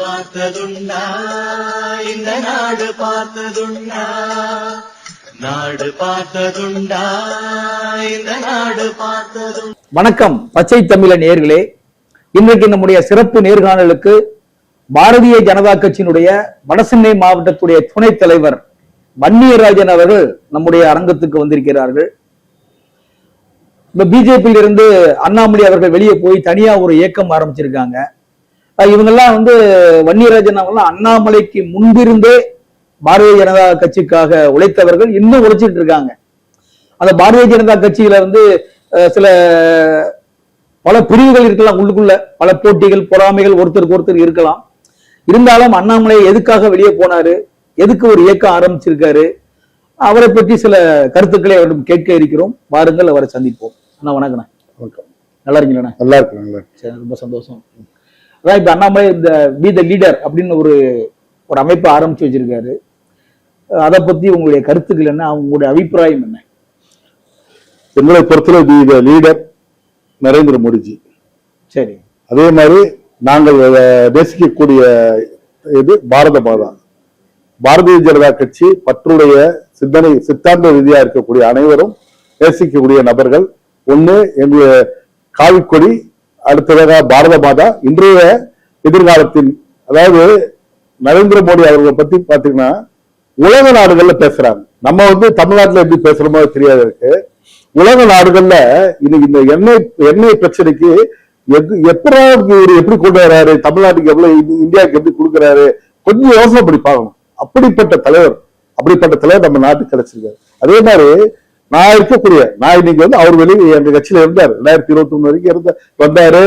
பார்த்ததுண்டா இந்த நாடு பார்த்ததுண்டா, நாடு பார்த்ததுண்டா இந்த நாடு பார்த்ததுண்டா. வணக்கம் பச்சை தமிழ நேயர்களே, இன்றைக்கு நம்முடைய சிறப்பு நேர்காணலுக்கு பாரதிய ஜனதா கட்சியினுடைய வடசென்னை மாவட்டத்துடைய துணைத் தலைவர் வன்னியராஜன் அவர்கள் நம்முடைய அரங்கத்துக்கு வந்திருக்கிறார்கள். இந்த பிஜேபியில இருந்து அண்ணாமலை அவர்கள் வெளியே போய் தனியா ஒரு இயக்கம் ஆரம்பிச்சிருக்காங்க. இவங்கெல்லாம் வன்னியராஜன் அவங்கெல்லாம் அண்ணாமலைக்கு முன்பிருந்தே பாரதிய ஜனதா கட்சிக்காக உழைத்தவர்கள், இன்னும் உழைச்சிட்டு இருக்காங்க. அந்த பாரதிய ஜனதா கட்சியில சில பல பிரிவுகள் இருக்கலாம், உள்ளுக்குள்ள பல போட்டிகள் பொறாமைகள் ஒருத்தருக்கு ஒருத்தர் இருக்கலாம். இருந்தாலும் அண்ணாமலை எதுக்காக வெளியே போனாரு, எதுக்கு ஒரு இயக்கம் ஆரம்பிச்சிருக்காரு, அவரை பற்றி சில கருத்துக்களை அவரிடம் கேட்க இருக்கிறோம். வாருங்கள், அவரை சந்திப்போம். அண்ணா வணக்கண்ணா. வணக்கம். நல்லா இருக்கீங்களா? நல்லா இருக்கு. சரி, ரொம்ப சந்தோஷம். அதான் இப்ப அண்ணாமலை இந்த பி த லீடர் அப்படின்னு ஒரு அமைப்பை ஆரம்பிச்சு வச்சிருக்காரு. அதை பத்தி உங்களுடைய கருத்துக்கள் என்ன, உங்களுடைய அபிப்பிராயம் என்ன? எங்களை பொறுத்தவரை be the leader Narendra Modiji. சரி, அதே மாதிரி நாங்கள் நேசிக்கக்கூடிய இது பாரத மாதா. பாரதிய ஜனதா கட்சி பற்றுடைய சித்தாந்த ரீதியா இருக்கக்கூடிய அனைவரும் நேசிக்கக்கூடிய நபர்கள். ஒண்ணு எங்களுடைய காவிக்கொடி, அடுத்ததாக பாரத மாதா. இன்றைய எதிர்காலத்தின், அதாவது நரேந்திர மோடி அவர்களை பத்தி பாத்தீங்கன்னா உலக நாடுகள்ல பேசுறாங்க. நம்ம தமிழ்நாட்டுல எப்படி பேசுறோமோ தெரியாது இருக்கு. உலக நாடுகள்ல இன்னைக்கு இந்த எண்ணெய் பிரச்சனைக்கு எப்படி கொண்டு வர்றாரு, தமிழ்நாட்டுக்கு எவ்வளவு, இந்தியாவுக்கு எப்படி கொடுக்குறாரு, கொஞ்சம் யோசனை பண்ணி பார்க்கணும். அப்படிப்பட்ட தலைவர் நம்ம நாட்டுக்கு கிடைச்சிருக்காரு. அதே மாதிரி நான் இன்னைக்கு அவர் வெளியே எங்க கட்சியில இருந்தாரு. 2021 வரைக்கும் வந்தாரு,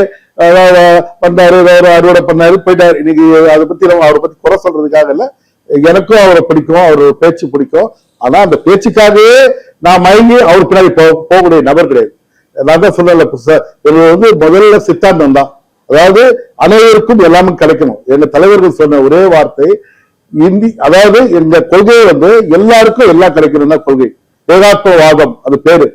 அறுவடை பண்ணாரு, போயிட்டாரு. இன்னைக்கு அதை பத்தி அவரை பத்தி குறை சொல்றதுக்காக இல்ல, எனக்கும் அவரை பிடிக்கும், அவரோட பேச்சு பிடிக்கும். ஆனா அந்த பேச்சுக்காகவே நான் மயங்கி அவர் பின்னாடி போகக்கூடிய நபர் கிடையாது. நான் தான் சொல்லல, முதல்ல சித்தாந்தம் தான். அதாவது அனைவருக்கும் எல்லாமே கிடைக்கணும். எங்க தலைவர்கள் சொன்ன ஒரே வார்த்தை அதாவது எங்க கொள்கை எல்லாருக்கும் எல்லாம் கிடைக்கணும் தான் கொள்கை. ஏகாத்மவாதம், அது பேரு.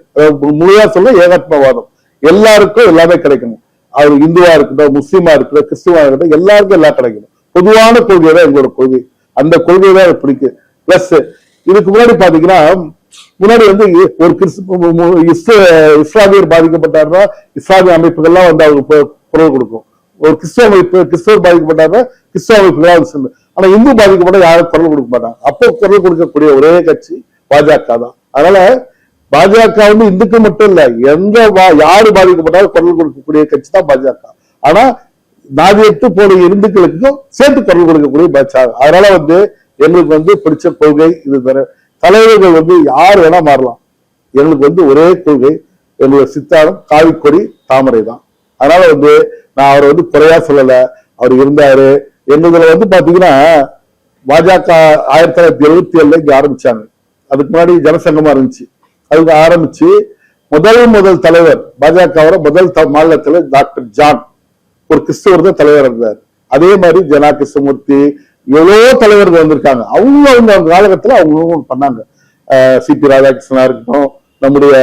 முழுமையா சொல்ல ஏகாத்மவாதம். எல்லாருக்கும் எல்லாமே கிடைக்கணும். அவர் இந்துவா இருக்கட்டும், முஸ்லீமா இருக்கட்டும், கிறிஸ்துவா இருக்கட்டும், எல்லாருக்கும் எல்லாம் கிடைக்கணும். பொதுவான கொள்கை தான் எங்களோட கொள்கை. அந்த கொள்கை தான் எனக்கு பிடிக்கும். பிளஸ் இதுக்கு முன்னாடி பாத்தீங்கன்னா, முன்னாடி ஒரு இஸ்லாமியர் பாதிக்கப்பட்டாருன்னா இஸ்லாமிய அமைப்புகள்லாம் அவங்க குரல் கொடுக்கும். ஒரு கிறிஸ்தவர் பாதிக்கப்பட்டாருன்னா கிறிஸ்தவ அமைப்புகள். ஆனா இந்து பாதிக்கப்பட்ட யாரும் குரல் கொடுக்க மாட்டாங்க. அப்போ குரல் கொடுக்கக்கூடிய ஒரே கட்சி பாஜக தான். அதனால பாஜக இந்துக்கு மட்டும் இல்ல, யாரு பாதிக்கப்பட்டாலும் குரல் கொடுக்கக்கூடிய கட்சி தான் பாஜக. ஆனா நாதியத்து போல இந்துக்களுக்கும் சேர்த்து குரல் கொடுக்கக்கூடிய பாஜக. அதனால எங்களுக்கு பிடிச்ச கொள்கை இது. தலைவர்கள் யாரு வேணா மாறலாம். எங்களுக்கு ஒரே கொள்கை, எங்களுடைய சித்தாந்தம் காவிக்கொடி தாமரை தான். அதனால நான் அவரை குறையா சொல்லல. அவர் இருந்தாரு. எங்களுக்கு பாத்தீங்கன்னா பாஜக 1977 இங்க ஆரம்பிச்சாங்க. அதுக்கு முன்னாடி ஜனசங்கமா இருந்துச்சு. அதுக்கு ஆரம்பிச்சு முதல் தலைவர் பாஜக முதல் மாநில தலைவர் டாக்டர் ஜான், ஒரு கிறிஸ்தவர் தான் தலைவர் இருந்தார். அதே மாதிரி ஜனா கிருஷ்ணமூர்த்தி, எவ்வளவோ தலைவர்கள் வந்திருக்காங்க. அவங்க காலகட்டத்தில் அவங்க பண்ணாங்க. சிபி ராதாகிருஷ்ணனா இருக்கட்டும், நம்முடைய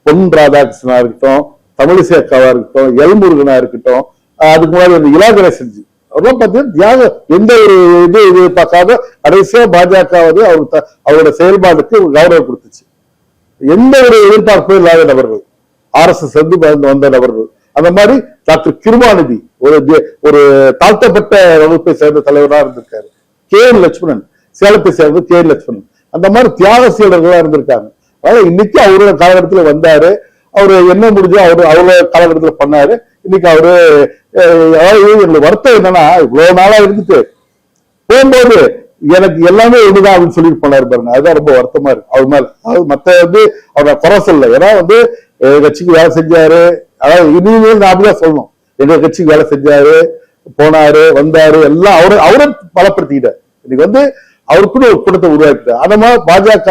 பொன் ராதாகிருஷ்ணனா இருக்கட்டும், தமிழிசை அக்காவா இருக்கட்டும், எல்முருகனா இருக்கட்டும், அதுக்கு முன்னாடி இலா கணேசன்ஜி, அவரெல்லாம் பார்த்தீங்கன்னா எந்த ஒரு இது பார்க்காத கடைசியா பாஜக அவரோட செயல்பாடுக்கு கௌரவம் கொடுத்துச்சு. எந்த ஒரு எதிர்பார்ப்பும் இல்லாத நபர்கள், RSS வந்த நபர்கள். அந்த மாதிரி டாக்டர் கிருபாநிதி ஒரு தாழ்த்தப்பட்ட வகுப்பை சேர்ந்த தலைவராக இருந்திருக்காரு. KN லட்சுமணன், சேலத்தை சேர்ந்த KN லட்சுமணன். அந்த மாதிரி தியாக சீடர்களா இருந்திருக்காங்க. அதனால இன்னைக்கு அவரோட காலகட்டத்தில் வந்தாரு. அவரு என்ன முடிஞ்சோ அவரோட காலகட்டத்தில் பண்ணாரு. இன்னைக்கு எங்களுக்கு வருத்தம் என்னன்னா, இவ்வளவு நாளா இருந்துட்டு போகும்போது எனக்கு எல்லாமே ஒண்ணுதான் அப்படின்னு சொல்லிட்டு போனாரு பாருங்க. அதுதான் ரொம்ப வருத்தமா இருக்கு அவர் மேல. மத்த அவரை குறை சொல்லல. ஏன்னா கட்சிக்கு வேலை செஞ்சாரு. அதாவது இனிமேல் நான் அப்படிதான் சொல்லணும். எங்க கட்சிக்கு வேலை செஞ்சாரு, போனாரு, வந்தாரு, எல்லாம் அவரை பலப்படுத்திக்கிட்டார். இன்னைக்கு அவருக்குன்னு ஒரு கூட்டத்தை உருவாக்கிட்டார். அந்த மாதிரி பாஜக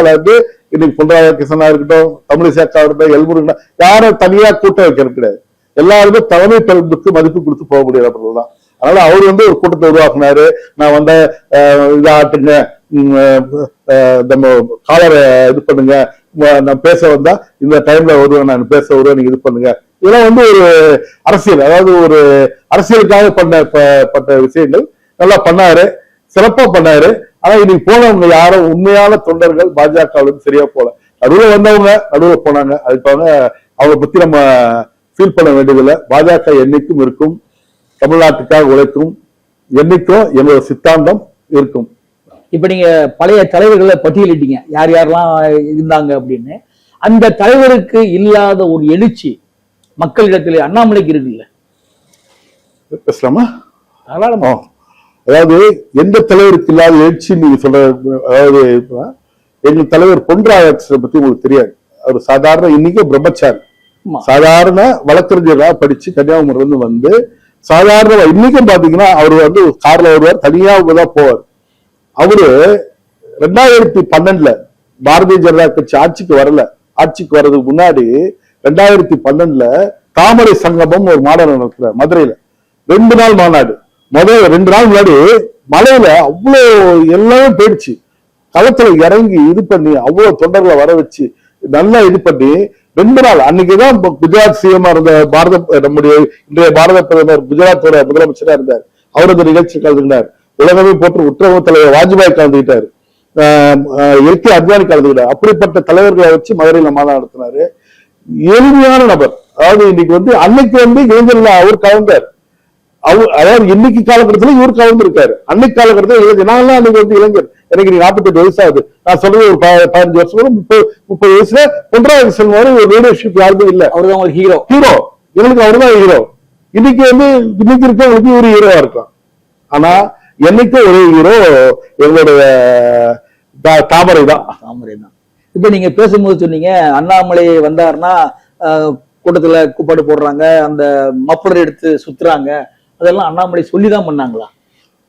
இன்னைக்கு பொன் ராதாகிருஷ்ணனா இருக்கட்டும், தமிழிசை அக்கா இருக்கட்டும், எல்முருகனா, யாரும் தனியா கூட்டம் வைக்கிறது கிடையாது. எல்லாருமே தலைமை பண்புக்கு மதிப்பு கொடுத்து போகக்கூடிய நபர்கள் தான். அதனால அவர் ஒரு கூட்டத்தை உருவாக்குனாரு. நான் இதாட்டுங்க, நம்ம காலரை இது பண்ணுங்க, நான் பேச வந்தா இந்த டைம்ல வருவேன், நான் பேச வருவேன், நீங்க இது பண்ணுங்க. இதெல்லாம் ஒரு அரசியல், அதாவது ஒரு அரசியலுக்காக பண்ணப்பட்ட விஷயங்கள். நல்லா பண்ணாரு, சிறப்பா பண்ணாரு. ஆனா இன்னைக்கு போனவங்க யாரும் உண்மையான தொண்டர்கள் பாஜகவுக்கு சரியா போல. நடுவுல வந்தவங்க நடுவுல போனாங்க. அதுக்காக அவங்களை பத்தி நம்ம ஃபீல் பண்ண வேண்டியதில்லை. பாஜக என்னைக்கும் இருக்கும், தமிழ்நாட்டுக்காக உழைக்கும், என்னைக்கும் எங்களோட சித்தாந்தம் இருக்கும். இப்ப நீங்க பழைய தலைவர்களை பட்டியலிட்டீங்க, யார் யாரெல்லாம் இருந்தாங்க அப்படின்னு. அந்த தலைவருக்கு இல்லாத ஒரு எழுச்சி மக்களிடத்திலே அண்ணாமலைக்கு இருக்குல்ல? பேசலாமா? தாராளமா. அதாவது எந்த தலைவருக்கு இல்லாத எழுச்சி நீங்க சொல்ற, அதாவது எங்க தலைவர் பொன் ராதாகிருஷ்ணனை பத்தி உங்களுக்கு தெரியாது. அவர் சாதாரண இன்னைக்கு பிரம்மச்சாரி, சாதாரண வழக்கறிஞரா படிச்சு கன்னியாகுமரி இருந்து வந்து சாதாரண இன்னைக்கும் பாத்தீங்கன்னா அவர் வந்து கார்ல வருவார், தனியா தான் போவார். அவரு 2012 பாரதிய ஜனதா கட்சி ஆட்சிக்கு வரல. ஆட்சிக்கு வர்றதுக்கு முன்னாடி 2012 தாமரை சங்கமம் ஒரு மாநாடு நடத்துறாரு மதுரையில. 2 நாள் மாநாடு. முதல் 2 நாள் முன்னாடி மலையில அவ்வளவு எல்லாமே போயிடுச்சு. களத்துல இறங்கி இது பண்ணி அவ்வளவு தொண்டர்களை வர வச்சு நல்லா இது பண்ணி 2 நாள் அன்னைக்குதான் குஜராத் சிஎம் இருந்த நம்முடைய இன்றைய பாரத பிரதமர் குஜராத்தோட முதலமைச்சரா இருந்தார். அவர் அந்த நிகழ்ச்சி கலந்துக்கிட்டார். உலகமே போட்டு உத்தரவு தலைவர் வாஜ்பாய் கலந்துக்கிட்டாரு, எல்கே அத்வானி கலந்துக்கிட்டார். அப்படிப்பட்ட தலைவர்களை வச்சு மதுரையில மாநாடு நடத்தினாரு. எளிமையான நபர். அதாவது இன்னைக்கு வந்து அன்னைக்கு வந்து இளைஞர்கள் அவர் கலந்தார். அதாவது இன்னைக்கு காலகட்டத்தில் இவர் கலந்துருக்காரு. அன்னைக்கு காலகட்டத்தில் இளைஞர், நான் அன்னைக்கு வந்து இளைஞர், எனக்கு 48 வயசு ஆகுது. நான் சொல்றது ஒரு 15 வருஷம் 30 வயசுல பொன் ராதாகிருஷ்ணன் மாதிரி ஒரு லீடர்ஷிப் யாருக்கும் இல்ல. அவர்தான் ஒரு ஹீரோ. எங்களுக்கு அவர்தான் ஹீரோ. இன்னைக்கு வந்து இன்னைக்கு இருக்கவங்களுக்கு ஒரு ஹீரோவா இருக்கலாம். ஆனா என்னைக்கு ஒரே ஹீரோ எங்களுடைய தாமரை தான். இப்ப நீங்க பேசும்போது சொன்னீங்க அண்ணாமலை வந்தாருன்னா கூட்டத்துல கூப்பாடு போடுறாங்க, அந்த மப்பளர் எடுத்து சுத்துறாங்க, அதெல்லாம் அண்ணாமலை சொல்லிதான் பண்ணாங்களா?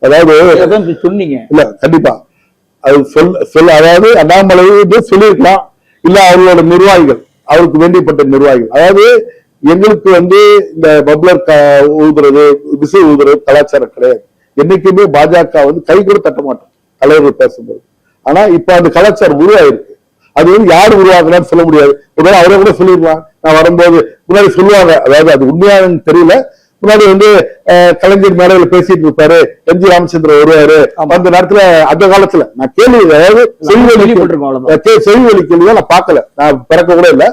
அதாவது சொன்னீங்க இல்ல, கண்டிப்பா அது சொல்ல அதாவது அண்ணாமலை சொல்லியிருக்கலாம், இல்ல அவர்களோட நிர்வாகிகள், அவருக்கு வேண்டியப்பட்ட நிர்வாகிகள். அதாவது எங்களுக்கு வந்து இந்த பப்ளர் ஊதுறது, விசை ஊதுறது கலாச்சாரம் கிடையாது. என்னைக்குமே பாஜக வந்து கை கூட தட்ட மாட்டோம் தலைவர்கள் பேசும்போது. ஆனா இப்ப அந்த கலாச்சாரம் உருவாயிருக்கு. அது வந்து யாரு உருவாக்குனான்னு சொல்ல முடியாது. உடனே அவரை கூட சொல்லிருக்கலாம். நான் வரும்போது முன்னாடி சொல்லுவாங்க, அதாவது அது உண்மையானு தெரியல, முன்னாடி வந்து கலைஞர் மேடையில பேசிட்டு இருப்பாரு, எம்ஜி ராமச்சந்திரன் வருவாரு. அந்த நேரத்துல அந்த காலத்துல நான் கேள்வி, அதாவது செய்வழி கேள்வியா நான் பார்க்கல, நான் பிறக்க கூட இல்ல.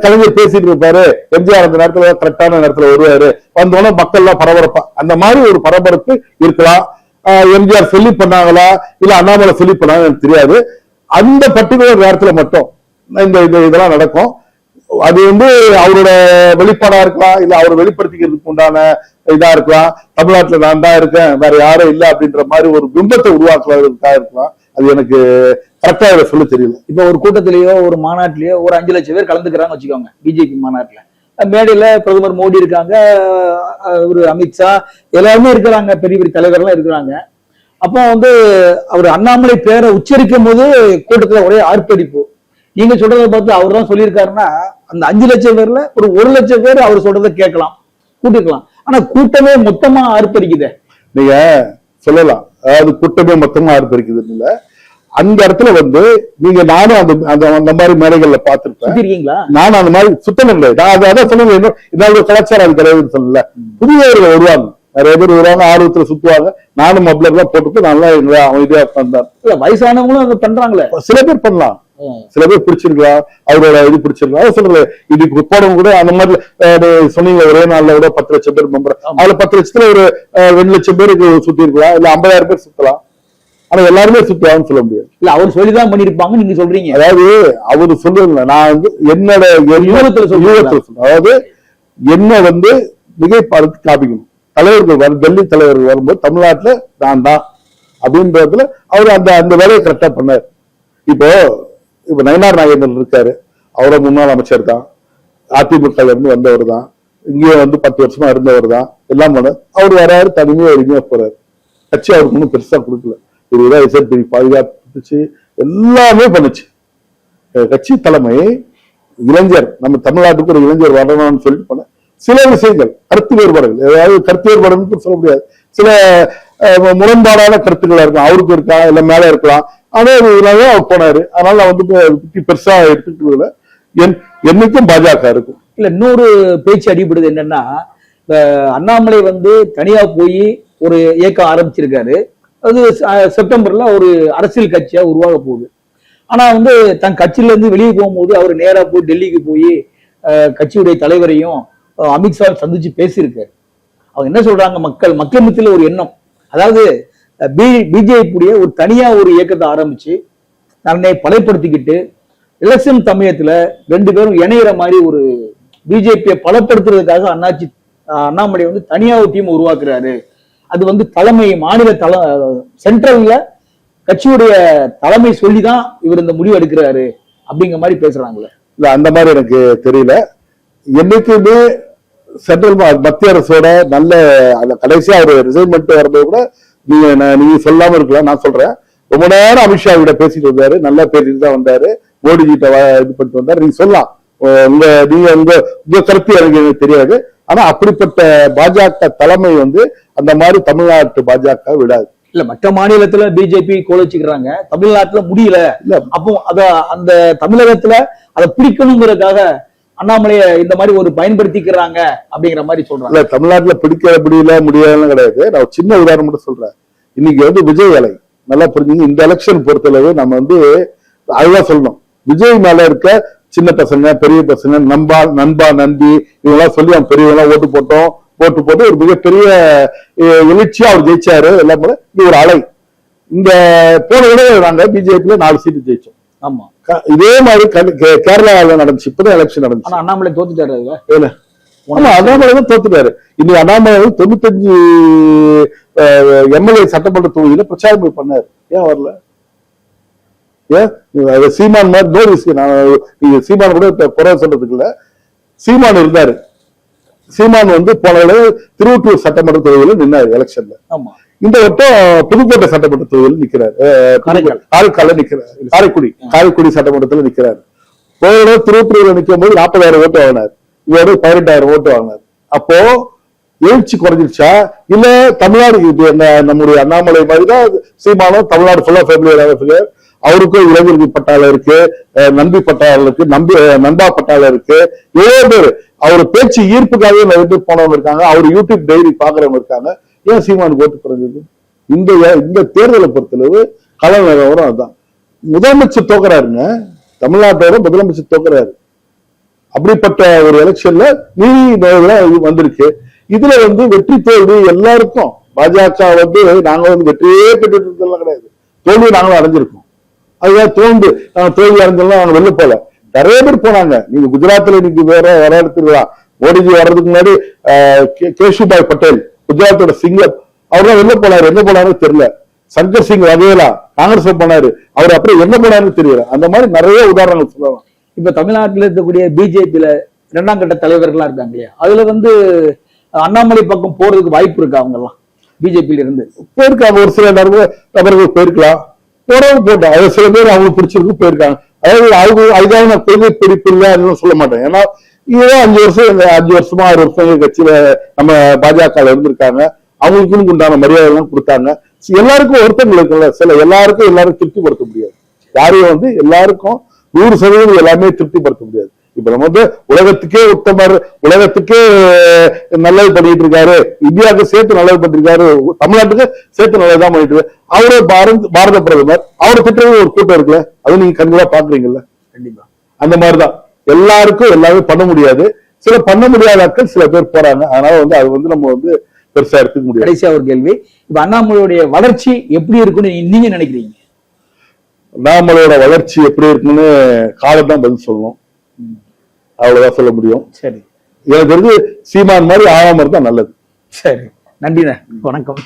கலைஞர் பேசிட்டு இருப்பாரு, எம்ஜிஆர் அந்த நேரத்துல கரெக்டான நேரத்துல வருவாரு. வந்தோன்னா மக்கள் எல்லாம் பரபரப்பா, அந்த மாதிரி ஒரு பரபரப்பு இருக்கலாம். எம்ஜிஆர் சொல்லி பண்ணாங்களா இல்ல அண்ணாமலை சொல்லி பண்ணாங்க எனக்கு தெரியாது. அந்த பர்டிகுலர் நேரத்துல மட்டும் இந்த இதெல்லாம் நடக்கும். அது வந்து அவரோட வெளிப்பாடா இருக்கலாம், இல்ல அவர் வெளிப்படுத்திக்கிறதுக்கு உண்டான இதா இருக்கலாம். தமிழ்நாட்டுல நான் தான் இருக்கேன், வேற யாரும் இல்ல அப்படின்ற மாதிரி ஒரு பிம்பத்தை உருவாக்குறதுக்காக இருக்கலாம். அது எனக்கு கரெக்டா இதை சொல்ல தெரியல. இப்ப ஒரு கூட்டத்திலேயோ ஒரு மாநாட்டிலேயோ ஒரு 5 லட்சம் பேர் கலந்துக்கிறாங்க வச்சுக்கோங்க, பிஜேபி மாநாட்டுல. மேடையில பிரதமர் மோடி இருக்காங்க, ஒரு அமித்ஷா எல்லாருமே இருக்கிறாங்க, பெரிய பெரிய தலைவர்லாம் இருக்கிறாங்க. அப்போ வந்து அவர் அண்ணாமலை பேரை உச்சரிக்கும் போது கூட்டத்துல ஒரே ஆர்ப்பரிப்பு. நீங்க சொல்றதை பார்த்து அவர் தான் சொல்லியிருக்காருன்னா அந்த 5 லட்சம் பேர்ல ஒரு 1 லட்சம் பேர் அவர் சொல்றதை கேட்கலாம், கூட்டிக்கலாம். ஆனா கூட்டமே மொத்தமா ஆர்ப்பரிக்குதே. நீங்க சொல்லலாம், அதாவது கூட்டமே மொத்தமா ஆர்ப்பரிக்குது இல்ல. அந்த இடத்துல வந்து நீங்க நானும் அந்த மாதிரி மேடைகள்ல பாத்துருக்கேன். நானும் அந்த மாதிரி சுத்தம் கிடையாது. நான் அதான் சொன்னேன், இதாவது கலாச்சாரம் அது கிடையாதுன்னு சொல்லல. புதியவர்கள் வருவாங்க, நிறைய பேர் வருவாங்க, ஆர்வத்துல சுத்துவாங்க. நானும் மப்ளர் தான் போட்டுட்டு நல்லா அமைதியா உட்கார்ந்தார். வயசானவங்களும் அதை பண்றாங்களே, சில பேர் பண்ணலாம், சில பேர் பிடிச்சிருக்கலாம், அவரோட இது பிடிச்சிருக்கலாம். சொல்றது இதுக்கு போனவங்க கூட அந்த மாதிரி சொன்னீங்க, ஒரே நாள்ல கூட 10 லட்சம் பேர் மெம்பர், அதுல 10 லட்சத்துல ஒரு 2 லட்சம் பேருக்கு சுத்தி இருக்கலாம், இல்ல 50,000 பேர் சுத்தலாம். ஆனா எல்லாருமே சுத்துவாங்கன்னு சொல்ல முடியாது. இல்ல அவர் சொல்லிதான் பண்ணிருப்பாங்க நீங்க சொல்றீங்க. அதாவது அவரு சொல்லுங்க, நான் வந்து என்னோட யூகத்துல சொல்றேன். அதாவது என்ன வந்து மிகைப்பாடுத்து காப்பிக்கணும். தலைவர்கள் டெல்லி தலைவர்கள் வரும்போது தமிழ்நாட்டுல நான் தான் அப்படின்றதுல அவரு அந்த வேலையை கரெக்டா பண்ணாரு. இப்ப நயனார் நாகேந்திரன் இருக்காரு, அவரோட முன்னாள் அமைச்சர் தான், அதிமுக இருந்து வந்தவர் தான், இங்கே வந்து 10 வருஷமா இருந்தவர் தான், எல்லாம் பண்ண. அவர் வராரு, தனிமையா எளிமையா போறாரு. கட்சி அவருக்கு ஒன்றும் பெருசா கொடுக்கல, 20,000 பாதுகாப்பு எல்லாமே பண்ணுச்சு. கட்சி தலைமை இளைஞர், நம்ம தமிழ்நாட்டுக்கு ஒரு இளைஞர் வரணும்னு சொல்லிட்டு பண்ண சில விஷயங்கள் கருத்து வேறுபாடுகள், ஏதாவது கருத்து வேறுபாடுன்னு சொல்ல முடியாது, சில முரண்பாடான கருத்துக்களா இருக்கும். அவருக்கு இருக்கா இல்ல மேல இருக்கலாம், ஆனா அவர் போனாரு. அதனால நான் வந்து பெருசா எடுத்துட்டு என்னைக்கும் பாஜக இருக்கும். இல்ல இன்னொரு பேச்சு அடிபடுது என்னன்னா, அண்ணாமலை வந்து தனியா போய் ஒரு இயக்கம் ஆரம்பிச்சிருக்காரு. அது செப்டம்பர்ல ஒரு அரசியல் கட்சியா உருவாக போகுது. ஆனா வந்து தன் கட்சியில இருந்து வெளியே போகும்போது அவர் நேரா போய் டெல்லிக்கு போய் கட்சியுடைய தலைவரையும் அமித்ஷா சந்திச்சு பேசியிருக்காரு. அவங்க என்ன சொல்றாங்க, மக்கள் மத்தியில ஒரு எண்ணம், அதாவது பிஜேபியுடைய ஒரு தனியா ஒரு இயக்கத்தை ஆரம்பிச்சு தன்னை பலப்படுத்திக்கிட்டு எலெக்ஷன் சமயத்துல ரெண்டு பேரும் இணையிற மாதிரி ஒரு பிஜேபியை பலப்படுத்துறதுக்காக அண்ணாமலை வந்து தனியா ஒரு டீம் உருவாக்குறாரு. அது வந்து தலைமை மாநில சென்ட்ரல்ல கட்சியுடைய தலைமை சொல்லிதான் இவர் இந்த முடிவு எடுக்கிறாரு அப்படிங்கிற மாதிரி பேசுறாங்களே. இல்ல அந்த மாதிரி எனக்கு தெரியல. என்னைக்குமே சென்ட்ரல் மத்திய அரசோட நல்ல அந்த கடைசியா ஒரு ரிசைன்மெண்ட் வரும்போது கூட நீங்க சொல்லாம இருக்கலாம், நான் சொல்றேன். ரொம்ப நேரம் அமித்ஷா கிட்ட பேசிட்டு வந்தாரு, நல்லா பேசிட்டு தான் வந்தாரு, மோடி கிட்ட இது பண்ணிட்டு வந்தாரு. நீங்க சொல்லலாம், உங்க கருத்து எனக்கு தெரியாது. ஆனா அப்படிப்பட்ட பாஜக தலைமை வந்து அந்த மாதிரி தமிழ்நாட்டு பாஜக விடாது. இல்ல மற்ற மாநிலத்துல பிஜேபி கோலச்சுக்கிறாங்க, தமிழ்நாட்டுல முடியல. இல்ல அப்போ அத அந்த தமிழகத்துல அதை பிடிக்கணுங்கிறதுக்காக அண்ணாமலைய இந்த மாதிரி ஒரு பயன்படுத்திக்கிறாங்க அப்படிங்கிற மாதிரி சொல்றாங்க. இல்ல தமிழ்நாட்டுல பிடிக்க முடியாதுன்னு கிடையாது. நான் சின்ன உதாரணம் மட்டும் சொல்றேன். இன்னைக்கு வந்து விஜய் அலை நல்லா புரிஞ்சுங்க. இந்த எலெக்ஷன் பொறுத்தளவு நம்ம வந்து அதுதான் சொல்லணும். விஜய் மேல இருக்க சின்ன பசங்க பெரிய பசங்க நண்பா நம்பி இவங்கெல்லாம் சொல்லி அவங்க பெரியவங்க ஓட்டு போட்டு ஒரு மிகப்பெரிய எழுச்சியா அவர் ஜெயிச்சாரு. எல்லாம் போல இது ஒரு அலை. இந்த போன விட நாங்க பிஜேபியில 4 சீட்டு ஜெயிச்சோம். ஆமா, இதே மாதிரி கேரளாவில நடந்துச்சு. இப்பதான் எலெக்ஷன் நடந்துச்சு. அண்ணாமலை தோத்துட்டாரு. ஆமா, அண்ணாமலை தான் தோத்துட்டாரு. இன்னைக்கு அண்ணாமலை 95 எம்எல்ஏ சட்டமன்ற தொகுதியில பிரச்சாரம் பண்ணாரு. ஏன் வரல? ஏன் சீமான் மாதிரி நோ ரிஸ்க். நீங்க சீமான் கூட குறை சொல்றதுக்கு இல்ல, சீமான் இருந்தாரு. சீமான் வந்து போன திருவொற்றூர் சட்டமன்ற தொகுதியில நின்னாரு எலெக்ஷன்ல. ஆமா, இந்த வட்டம் புதுக்கோட்டை சட்டமன்ற தொகுதியில் நிக்கிறாரு. காரைக்குடி சட்டமன்றத்துல நிக்கிறாரு. போன திருவொற்றூர்ல நிக்கும் போது 40,000 ஓட்டு வாங்கினார். இவரோட 18,000 ஓட்டு வாங்கினார். அப்போ எழுச்சி குறைஞ்சிருச்சா இல்ல தமிழ்நாடு நம்முடைய அண்ணாமலை மாதிரிதான் சீமானம் தமிழ்நாடு ஃபுல்லா ஃபேமிலியர். அவருக்கும் இளைஞர்கள் பட்டாளம் இருக்கு, நம்பி பட்டாளம் இருக்கு, நண்பா பட்டாளம் இருக்கு. எவ்வளவு பேர் அவர் பேச்சு ஈர்ப்புக்காகவே நிறைய பேர் போனவங்க இருக்காங்க. அவர் யூடியூப் டைரி பாக்குறவங்க இருக்காங்க. ஏன் சீமானுக்கு ஓட்டு குறைஞ்சது? இந்த தேர்தலை பொறுத்தளவு கள நிலவரம் அதுதான். முதலமைச்சர் தோக்குறாருங்க, தமிழ்நாட்டோட முதலமைச்சர் தோக்குறாரு. அப்படிப்பட்ட ஒரு எலெக்ஷன்ல நீதி வந்திருக்கு. இதுல வந்து வெற்றி தோல்வி எல்லாருக்கும் பாஜக வந்து நாங்க வந்து வெற்றியே பெற்றுட்டு கிடையாது, தோல்வி நாங்களும் அடைஞ்சிருக்கோம். அதுதான் தோல்வி அடைஞ்சோம்னா அவங்க வெளில போல நிறைய பேர் போனாங்க. நீங்க குஜராத்ல இன்னைக்கு வேற எடுத்துக்கலாம். மோடிஜி வர்றதுக்கு முன்னாடி கேஷுபாய் பட்டேல் குஜராத்தோட சிங்கம், அவர்தான் வெளில போனாரு. என்ன போனாருன்னு தெரியல. சங்கர் சிங் வகேலா காங்கிரஸ் போனாரு, அவர் அப்புறம் என்ன போனாருன்னு தெரியல. அந்த மாதிரி நிறைய உதாரணங்கள் சொல்லலாம். இப்ப தமிழ்நாட்டில் இருக்கக்கூடிய பிஜேபியில 2ஆம் கட்ட தலைவர்களா இருக்காங்க இல்லையா, அதுல வந்து அண்ணாமலை பக்கம் போறதுக்கு வாய்ப்பு இருக்கு. அவங்க எல்லாம் பிஜேபியில இருந்து போயிருக்காங்க. ஒரு சில நபர்கள் போயிருக்கலாம், போட்டோம். அது சில பேர் அவங்களுக்கு பிடிச்சிருக்கு போயிருக்காங்க. அதாவது அதுக்காக நான் கொள்கை பிடிப்பு இல்லை சொல்ல மாட்டேன். ஏன்னா இதுதான் 5 வருஷமா 6 வருஷம் கட்சியில நம்ம பாஜக இருந்திருக்காங்க. அவங்களுக்கும் உண்டான மரியாதை எல்லாம் கொடுத்தாங்க. எல்லாருக்கும் ஒருத்தங்கள் இருக்குல்ல, எல்லாரும் திருப்திப்படுத்த முடியாது. யாரையும் வந்து எல்லாருக்கும் 100% எல்லாமே திருப்திப்படுத்த முடியாது. இப்ப நம்ம வந்து உலகத்துக்கே உத்தமர், உலகத்துக்கே நல்லது பண்ணிட்டு இருக்காரு, இந்தியாவுக்கு சேர்த்து நல்லது பண்ணிருக்காரு, தமிழ்நாட்டுக்கு சேர்த்து நல்லதுதான் பண்ணிட்டு இருக்காரு. அவரே பாரத பிரதமர், அவரை திட்டங்கள் ஒரு கூட்டம் இருக்குல்ல, அது நீங்க கண்டிப்பா பாக்குறீங்கல்ல. கண்டிப்பா அந்த மாதிரிதான் எல்லாருக்கும் எல்லாமே பண்ண முடியாது. சில பண்ண முடியாத ஆட்கள் சில பேர் போறாங்க. அதனால வந்து அது வந்து நம்ம வந்து பெருசா எடுத்துக்க முடியாது. கடைசியா ஒரு கேள்வி, இப்ப அண்ணாமலையுடைய வளர்ச்சி எப்படி இருக்குன்னு நீங்க நினைக்கிறீங்க? அண்ணாமலையோட வளர்ச்சி எப்படி இருக்குன்னு காலம் தான் பதில் சொல்லணும். அவ்வளவுதான் சொல்ல முடியும். சரி, எனக்கு தெரிஞ்சு சீமான் மாதிரி ஆகாம இருந்தா நல்லது. சரி, நன்றிண்ணே, வணக்கம்.